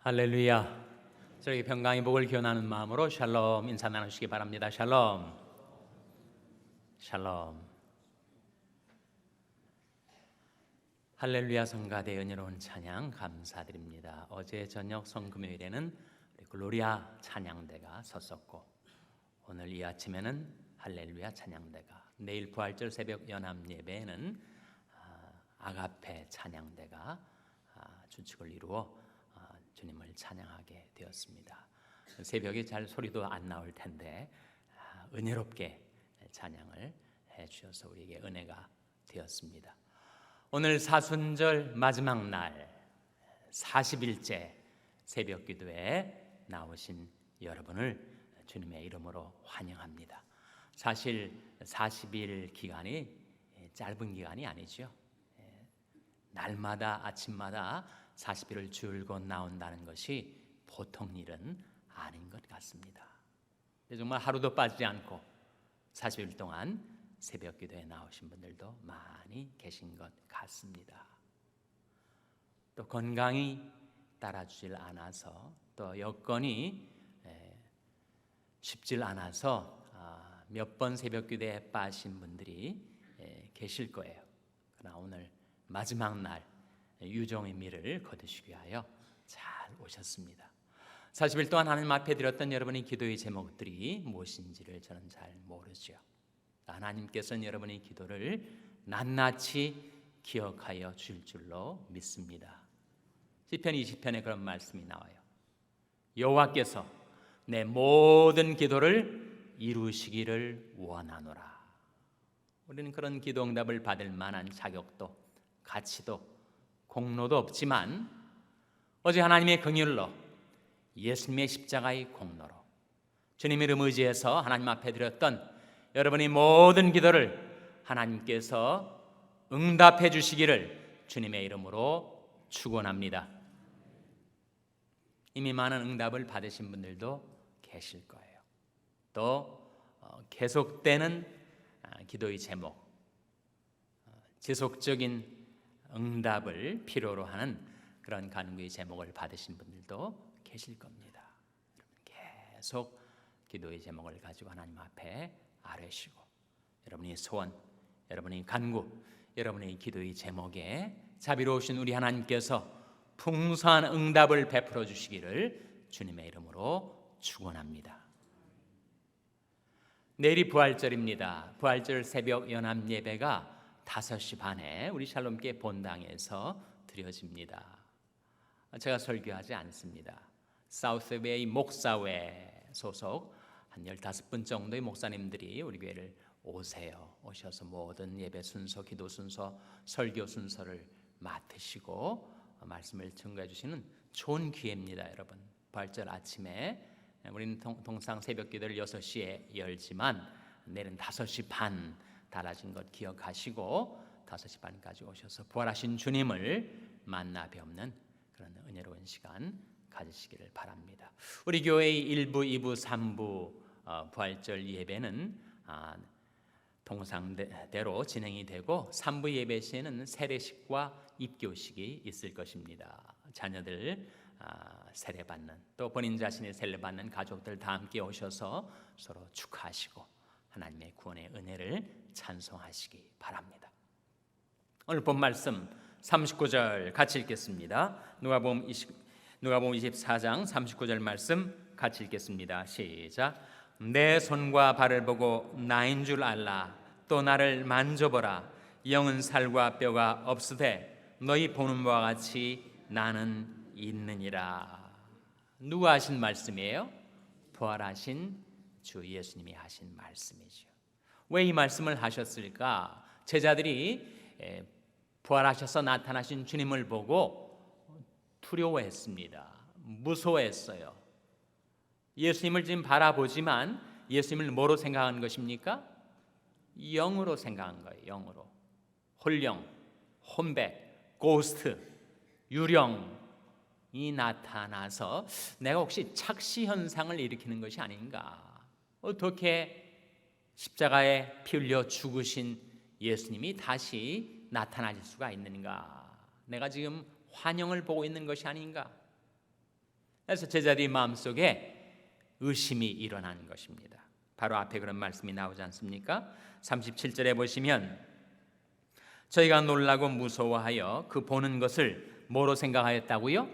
할렐루야. 저에게 평강의 복을 기원하는 마음으로 샬롬 인사 나누시기 바랍니다. 샬롬. 샬롬. 할렐루야 성가대 은혜로운 찬양 감사드립니다. 어제 저녁 성금요일에는 글로리아 찬양대가 섰었고 오늘 이 아침에는 할렐루야 찬양대가, 내일 부활절 새벽 연합 예배에는 아가페 찬양대가 주축을 이루어 주님을 찬양하게 되었습니다. 새벽에 잘 소리도 안 나올 텐데 은혜롭게 찬양을 해주셔서 우리에게 은혜가 되었습니다. 오늘 사순절 마지막 날 40일째 새벽 기도에 나오신 여러분을 주님의 이름으로 환영합니다. 사실 40일 기간이 짧은 기간이 아니죠. 날마다 아침마다 40일을 줄곧 나온다는 것이 보통 일은 아닌 것 같습니다. 정말 하루도 빠지지 않고 40일 동안 새벽 기도에 나오신 분들도 많이 계신 것 같습니다. 또 건강이 따라주질 않아서, 또 여건이 쉽질 않아서 몇 번 새벽 기도에 빠진 분들이 계실 거예요. 그러나 오늘 마지막 날 유종의 미를 거두시기 위하여 잘 오셨습니다. 40일 동안 하나님 앞에 드렸던 여러분의 기도의 제목들이 무엇인지를 저는 잘 모르죠. 하나님께서는 여러분의 기도를 낱낱이 기억하여 줄 줄로 믿습니다. 시편 20편에 그런 말씀이 나와요. 여호와께서 내 모든 기도를 이루시기를 원하노라. 우리는 그런 기도 응답을 받을 만한 자격도 가치도 공로도 없지만 어제 하나님의 긍휼로, 예수님의 십자가의 공로로, 주님의 이름 의지해서 하나님 앞에 드렸던 여러분의 모든 기도를 하나님께서 응답해 주시기를 주님의 이름으로 축원합니다. 이미 많은 응답을 받으신 분들도 계실 거예요. 또 계속되는 기도의 제목, 지속적인 응답을 필요로 하는 그런 간구의 제목을 받으신 분들도 계실 겁니다. 계속 기도의 제목을 가지고 하나님 앞에 아뢰시고 여러분의 소원, 여러분의 간구, 여러분의 기도의 제목에 자비로우신 우리 하나님께서 풍성한 응답을 베풀어 주시기를 주님의 이름으로 축원합니다. 내일이 부활절입니다. 부활절 새벽 연합 예배가 5시 반에 우리 샬롬교회 본당에서 드려집니다. 제가 설교하지 않습니다. 사우스웨이 목사회 소속 한 15분 정도의 목사님들이 우리 교회를 오셔서 모든 예배 순서, 기도 순서, 설교 순서를 맡으시고 말씀을 증거해 주시는 좋은 기회입니다. 여러분, 부활절 아침에 우리는 통상 새벽 기도를 6시에 열지만 내일은 5시 반 달아진 것 기억하시고 5시 반까지 오셔서 부활하신 주님을 만나 뵙는 그런 은혜로운 시간 가지시기를 바랍니다. 우리 교회의 1부, 2부, 3부 부활절 예배는 동상대로 진행이 되고 3부 예배 시에는 세례식과 입교식이 있을 것입니다. 자녀들 세례받는, 또 본인 자신이 세례받는 가족들 다 함께 오셔서 서로 축하하시고 하나님의 구원의 은혜를 찬송하시기 바랍니다. 오늘 본 말씀 39절 같이 읽겠습니다. 누가복음 24장 39절 말씀 같이 읽겠습니다. 시작. 내 손과 발을 보고 나인 줄 알라. 또 나를 만져보라. 영은 살과 뼈가 없으되 너희 보는 바와 같이 나는 있느니라. 누가 하신 말씀이에요? 부활하신 주 예수님이 하신 말씀이죠. 왜 이 말씀을 하셨을까? 제자들이 부활하셔서 나타나신 주님을 보고 두려워했습니다. 무서워했어요. 예수님을 지금 바라보지만 예수님을 뭐로 생각한 것입니까? 영으로 생각한 거예요. 영으로. 홀령, 혼백, 고스트, 유령이 나타나서 내가 혹시 착시 현상을 일으키는 것이 아닌가? 어떻게 십자가에 피 흘려 죽으신 예수님이 다시 나타나실 수가 있는가? 내가 지금 환영을 보고 있는 것이 아닌가? 그래서 제자들이 마음속에 의심이 일어나는 것입니다. 바로 앞에 그런 말씀이 나오지 않습니까? 37절에 보시면 저희가 놀라고 무서워하여 그 보는 것을 뭐로 생각하였다고요?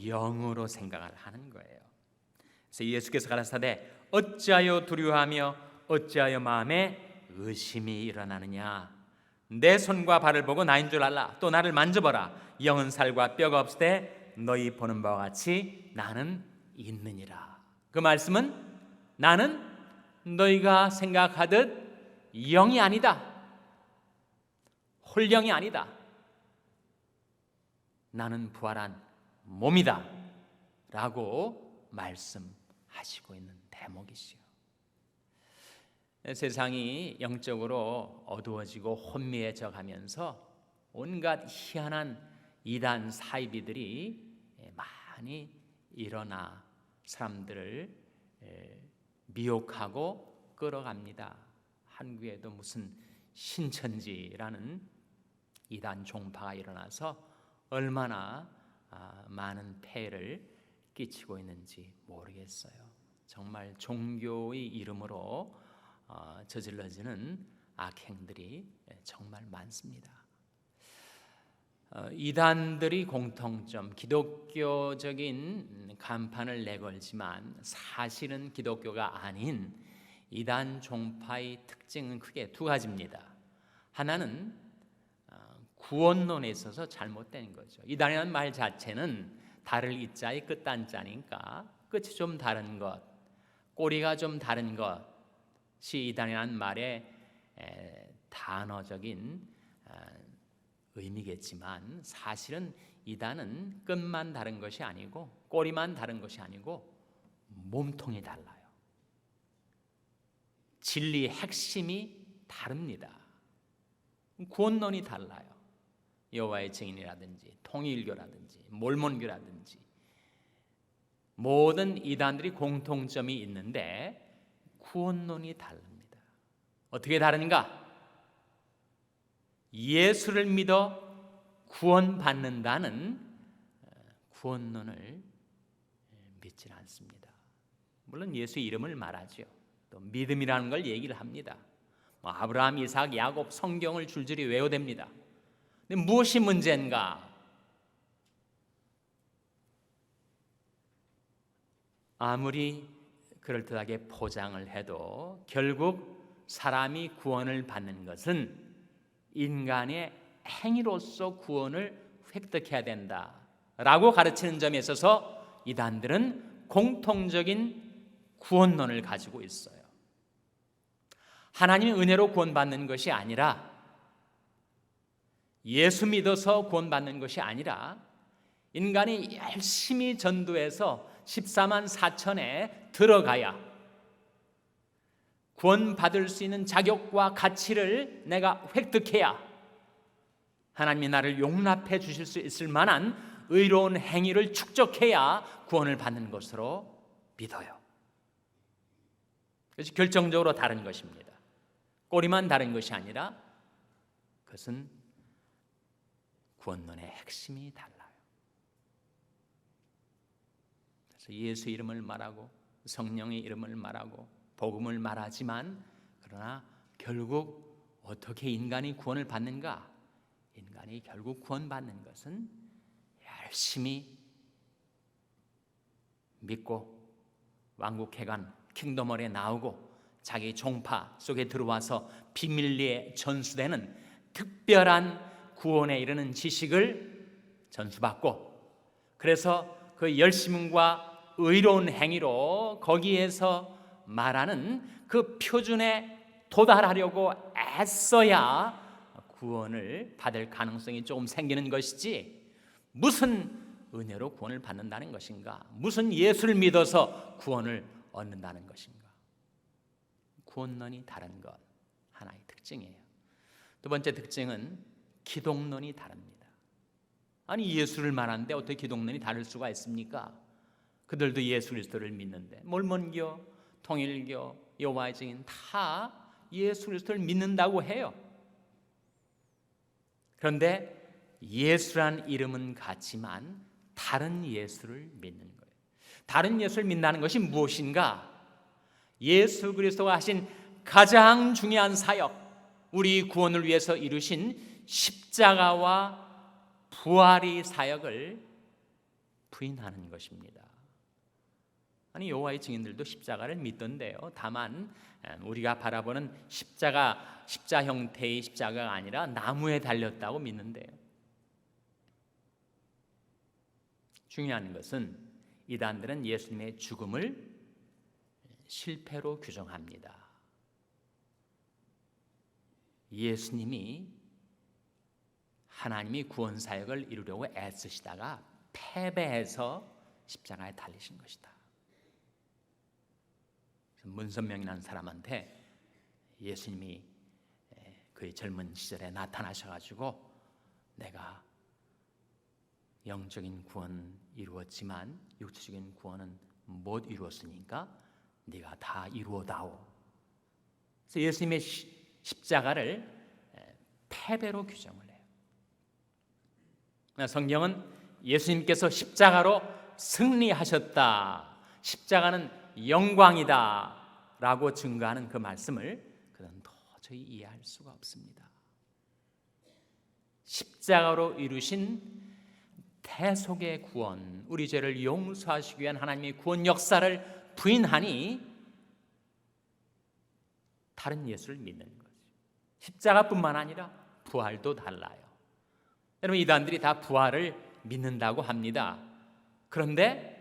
영으로 생각을 하는 거예요. 그래서 예수께서 가라사대 어찌하여 두려워하며 어찌하여 마음에 의심이 일어나느냐. 내 손과 발을 보고 나인 줄 알라. 또 나를 만져보라. 영은 살과 뼈가 없으되 너희 보는 바와 같이 나는 있느니라. 그 말씀은 나는 너희가 생각하듯 영이 아니다. 홀령이 아니다. 나는 부활한 몸이다 라고 말씀하시고 있는 대목이시요. 세상이 영적으로 어두워지고 혼미해져 가면서 온갖 희한한 이단 사이비들이 많이 일어나 사람들을 미혹하고 끌어갑니다. 한국에도 무슨 신천지라는 이단 종파가 일어나서 얼마나 많은 폐해를 끼치고 있는지 모르겠어요. 정말 종교의 이름으로 저질러지는 악행들이 정말 많습니다. 이단들이 공통점, 기독교적인 간판을 내걸지만 사실은 기독교가 아닌 이단 종파의 특징은 크게 두 가지입니다. 하나는 구원론에 있어서 잘못된 거죠. 이단이라는 말 자체는 달을 이자의 끝단자니까 끝이 좀 다른 것, 꼬리가 좀 다른 것이 이단이라는 말의 단어적인 의미겠지만 사실은 이단은 끝만 다른 것이 아니고 꼬리만 다른 것이 아니고 몸통이 달라요. 진리의 핵심이 다릅니다. 구원론이 달라요. 여호와의 증인이라든지 통일교라든지 몰몬교라든지 모든 이단들이 공통점이 있는데 구원론이 다릅니다. 어떻게 다른가? 예수를 믿어 구원받는다는 구원론을 믿지 않습니다. 물론 예수 이름을 말하죠. 또 믿음이라는 걸 얘기를 합니다. 아브라함, 이삭, 야곱 성경을 줄줄이 외워댑니다. 근데 무엇이 문제인가? 아무리 그럴듯하게 포장을 해도 결국 사람이 구원을 받는 것은 인간의 행위로서 구원을 획득해야 된다라고 가르치는 점에 있어서 이단들은 공통적인 구원론을 가지고 있어요. 하나님의 은혜로 구원받는 것이 아니라 예수 믿어서 구원받는 것이 아니라 인간이 열심히 전도해서 14만 4천에 들어가야 구원받을 수 있는 자격과 가치를 내가 획득해야 하나님이 나를 용납해 주실 수 있을 만한 의로운 행위를 축적해야 구원을 받는 것으로 믿어요. 그래서 결정적으로 다른 것입니다. 꼬리만 다른 것이 아니라 그것은 구원론의 핵심이 달라요. 그래서 예수 이름을 말하고 성령의 이름을 말하고 복음을 말하지만 그러나 결국 어떻게 인간이 구원을 받는가? 인간이 결국 구원받는 것은 열심히 믿고 왕국회관 킹덤홀에 나오고 자기 종파 속에 들어와서 비밀리에 전수되는 특별한 구원에 이르는 지식을 전수받고 그래서 그 열심과 의로운 행위로 거기에서 말하는 그 표준에 도달하려고 애써야 구원을 받을 가능성이 조금 생기는 것이지 무슨 은혜로 구원을 받는다는 것인가? 무슨 예수를 믿어서 구원을 얻는다는 것인가? 구원론이 다른 것 하나의 특징이에요. 두 번째 특징은 기독론이 다릅니다. 아니 예수를 말하는데 어떻게 기독론이 다를 수가 있습니까? 그들도 예수 그리스도를 믿는데 몰몬교, 통일교, 여호와의 증인 다 예수 그리스도를 믿는다고 해요. 그런데 예수란 이름은 같지만 다른 예수를 믿는 거예요. 다른 예수를 믿는다는 것이 무엇인가? 예수 그리스도가 하신 가장 중요한 사역, 우리 구원을 위해서 이루신 십자가와 부활의 사역을 부인하는 것입니다. 아니, 여호와의 증인들도 십자가를 믿던데요. 다만 우리가 바라보는 십자 형태의 십자가가 아니라 나무에 달렸다고 믿는데요. 중요한 것은 이단들은 예수님의 죽음을 실패로 규정합니다. 예수님이 하나님이 구원 사역을 이루려고 애쓰시다가 패배해서 십자가에 달리신 것이다. 문선명이라는 사람한테 예수님이 그의 젊은 시절에 나타나셔가지고 내가 영적인 구원 이루었지만 육체적인 구원은 못 이루었으니까 네가 다 이루어다오. 그래서 예수님의 십자가를 패배로 규정을 해요. 성경은 예수님께서 십자가로 승리하셨다, 십자가는 영광이다 라고 증거하는 그 말씀을 그는 도저히 이해할 수가 없습니다. 십자가로 이루신 대속의 구원, 우리 죄를 용서하시기 위한 하나님의 구원 역사를 부인하니 다른 예수를 믿는 거죠. 십자가뿐만 아니라 부활도 달라요. 여러분, 이단들이 다 부활을 믿는다고 합니다. 그런데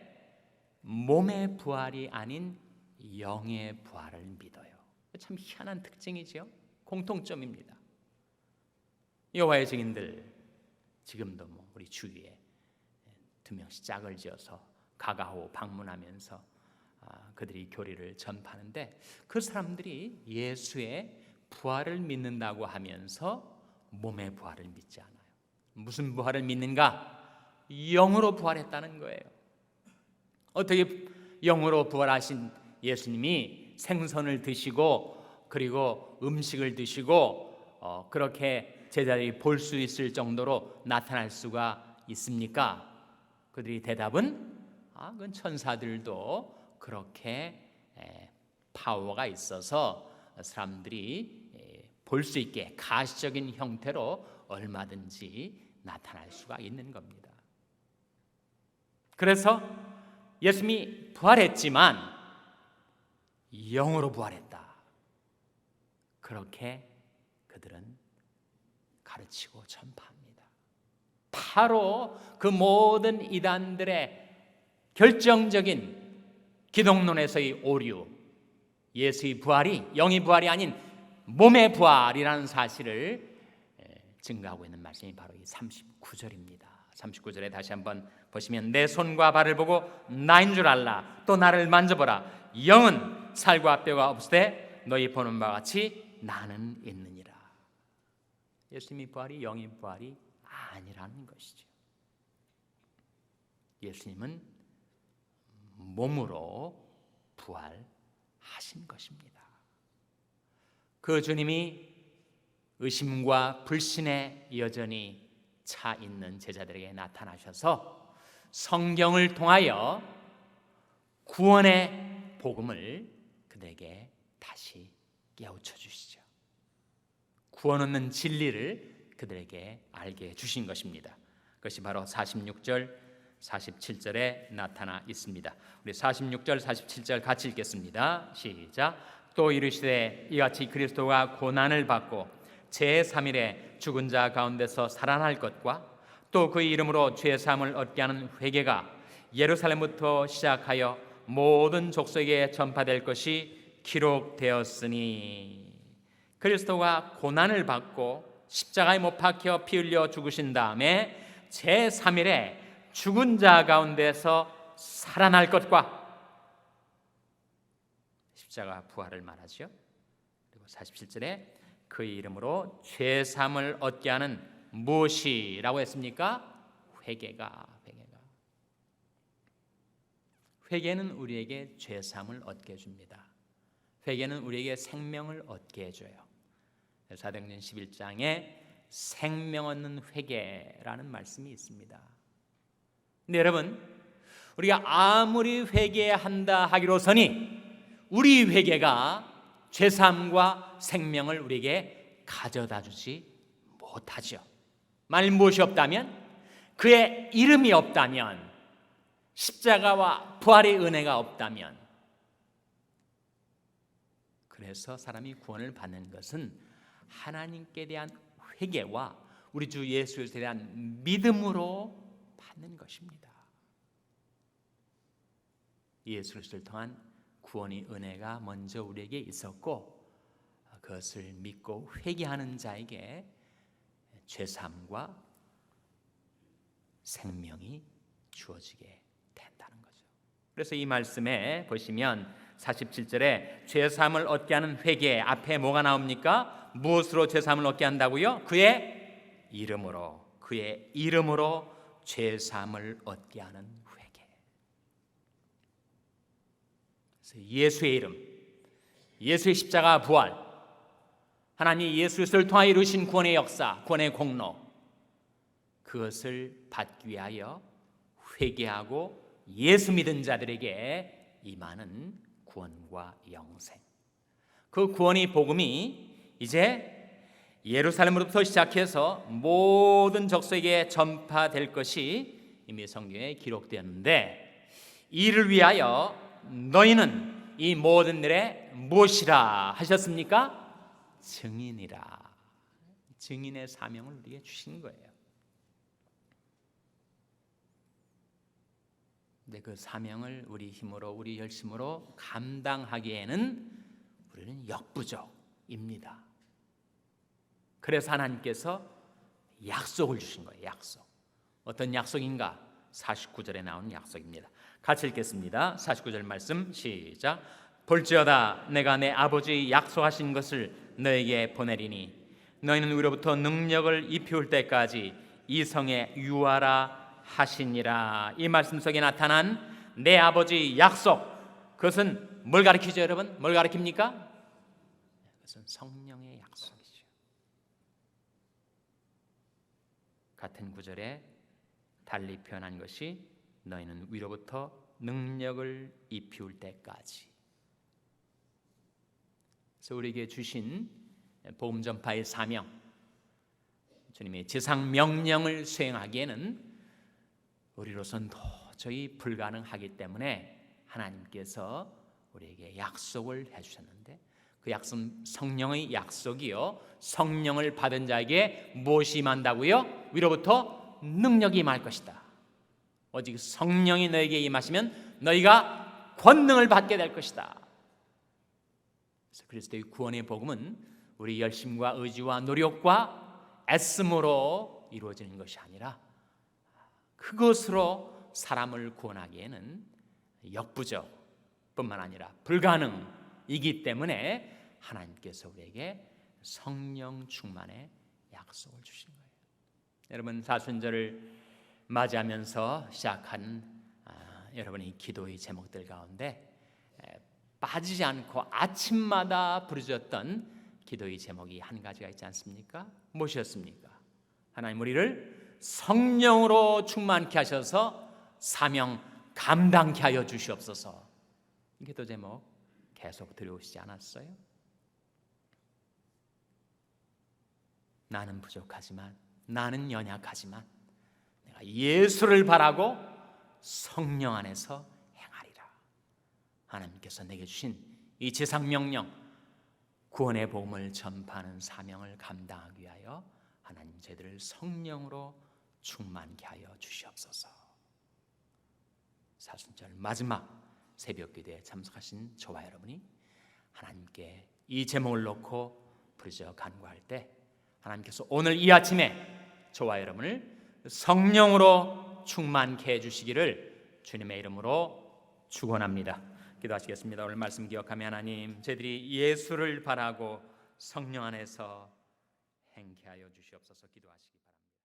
몸의 부활이 아닌 영의 부활을 믿어요. 참 희한한 특징이죠. 공통점입니다. 여호와의 증인들 지금도 우리 주위에 2명씩 짝을 지어서 가가호 방문하면서 그들이 교리를 전파하는데, 그 사람들이 예수의 부활을 믿는다고 하면서 몸의 부활을 믿지 않아요. 무슨 부활을 믿는가? 영으로 부활했다는 거예요. 어떻게 영으로 부활하신 예수님이 생선을 드시고 그리고 음식을 드시고 그렇게 제자들이 볼 수 있을 정도로 나타날 수가 있습니까? 그들이 대답은 그건 천사들도 그렇게 파워가 있어서 사람들이 볼 수 있게 가시적인 형태로 얼마든지 나타날 수가 있는 겁니다. 그래서 예수님이 부활했지만 영으로 부활했다, 그렇게 그들은 가르치고 전파합니다. 바로 그 모든 이단들의 결정적인 기독론에서의 오류, 예수의 부활이 영의 부활이 아닌 몸의 부활이라는 사실을 증거하고 있는 말씀이 바로 이 39절입니다. 39절에 다시 한번 보시면 내 손과 발을 보고 나인 줄 알라. 또 나를 만져보라. 영은 살과 뼈가 없으되 너희 보는 바와 같이 나는 있느니라. 예수님의 부활이 영의 부활이 아니라는 것이죠. 예수님은 몸으로 부활하신 것입니다. 그 주님이 의심과 불신에 여전히 차 있는 제자들에게 나타나셔서 성경을 통하여 구원의 복음을 그들에게 다시 깨우쳐 주시죠. 구원 얻는 진리를 그들에게 알게 해주신 것입니다. 그것이 바로 46절, 47절에 나타나 있습니다. 우리 46절, 47절 같이 읽겠습니다. 시작. 또 이르시되 이같이 그리스도가 고난을 받고 제3일에 죽은 자 가운데서 살아날 것과 또 그의 이름으로 죄 사함을 얻게 하는 회개가 예루살렘부터 시작하여 모든 족속에게 전파될 것이 기록되었으니, 그리스도가 고난을 받고 십자가에 못 박혀 피 흘려 죽으신 다음에 제3일에 죽은 자 가운데서 살아날 것과, 십자가 부활을 말하죠. 그리고 47절에 그의 이름으로 죄 사함을 얻게 하는 무엇이라고 했습니까? 회개는 우리에게 죄 사함을 얻게 해줍니다. 회개는 우리에게 생명을 얻게 해줘요. 사도행전 11장에 생명 얻는 회개라는 말씀이 있습니다. 근데 여러분, 우리가 아무리 회개한다 하기로서니 우리 회개가 죄사함과 생명을 우리에게 가져다 주지 못하죠. 만일 무엇이 없다면, 그의 이름이 없다면, 십자가와 부활의 은혜가 없다면, 그래서 사람이 구원을 받는 것은 하나님께 대한 회개와 우리 주 예수에 대한 믿음으로 받는 것입니다. 예수 그리스도를 통한 구원의 은혜가 먼저 우리에게 있었고, 그것을 믿고 회개하는 자에게 죄사함과 생명이 주어지게 된다는 거죠. 그래서 이 말씀에 보시면 47절에 죄사함을 얻게 하는 회개 앞에 뭐가 나옵니까? 무엇으로 죄사함을 얻게 한다고요? 그의 이름으로, 그의 이름으로 죄사함을 얻게 하는 회개. 그래서 예수의 이름, 예수의 십자가 부활, 하나님 예수 그리스도를 통하여 이루신 구원의 역사, 구원의 공로, 그것을 받기 위하여 회개하고 예수 믿은 자들에게 임하는 구원과 영생. 그 구원의 복음이 이제 예루살렘으로부터 시작해서 모든 족속에게 전파될 것이 이미 성경에 기록되었는데, 이를 위하여 너희는 이 모든 일에 무엇이라 하셨습니까? 증인이라. 증인의 사명을 우리에게 주신 거예요. 근데 그 사명을 우리 힘으로, 우리 열심으로 감당하기에는 우리는 역부족입니다. 그래서 하나님께서 약속을 주신 거예요. 약속. 어떤 약속인가? 49절에 나오는 약속입니다. 같이 읽겠습니다. 49절 말씀 시작. 볼지어다 내가 내 아버지 약속하신 것을 너에게 보내리니 너희는 위로부터 능력을 입혀올 때까지 이 성에 유하라 하시니라. 이 말씀 속에 나타난 내 아버지 약속, 그것은 뭘 가리키죠 여러분? 뭘 가리킵니까? 그것은 성령의 약속이죠. 같은 구절에 달리 표현한 것이 너희는 위로부터 능력을 입히울 때까지. 그래서 우리에게 주신 복음 전파의 사명, 주님의 지상 명령을 수행하기에는 우리로서는 도저히 불가능하기 때문에 하나님께서 우리에게 약속을 해주셨는데, 그 약속, 성령의 약속이요, 성령을 받은 자에게 무엇이 임한다고요? 위로부터 능력이 임할 것이다. 오직 성령이 너에게 임하시면 너희가 권능을 받게 될 것이다. 그래서 그리스도의 구원의 복음은 우리 열심과 의지와 노력과 애씀으로 이루어지는 것이 아니라, 그것으로 사람을 구원하기에는 역부족뿐만 아니라 불가능이기 때문에 하나님께서 우리에게 성령 충만의 약속을 주신 거예요. 여러분, 사순절을 맞이하면서 시작한 여러분의 기도의 제목들 가운데 빠지지 않고 아침마다 부르짖었던 기도의 제목이 한 가지가 있지 않습니까? 무엇이었습니까? 하나님 우리를 성령으로 충만케 하셔서 사명 감당케 하여 주시옵소서. 기도 제목 계속 들어오시지 않았어요? 나는 부족하지만, 나는 연약하지만 내가 예수를 바라고 성령 안에서 행하리라. 하나님께서 내게 주신 이 지상 명령, 구원의 복음을 전파하는 사명을 감당하기 위하여 하나님 저희들을 성령으로 충만케 하여 주시옵소서. 사순절 마지막 새벽 기도에 참석하신 저와 여러분이 하나님께 이 제목을 놓고 부르짖어 간구할 때, 하나님께서 오늘 이 아침에 저와 여러분을 성령으로 충만케 해주시기를 주님의 이름으로 축원합니다. 기도하시겠습니다. 오늘 말씀 기억하며 하나님, 저희들이 예수를 바라고 성령 안에서 행케 하여 주시옵소서. 기도하시기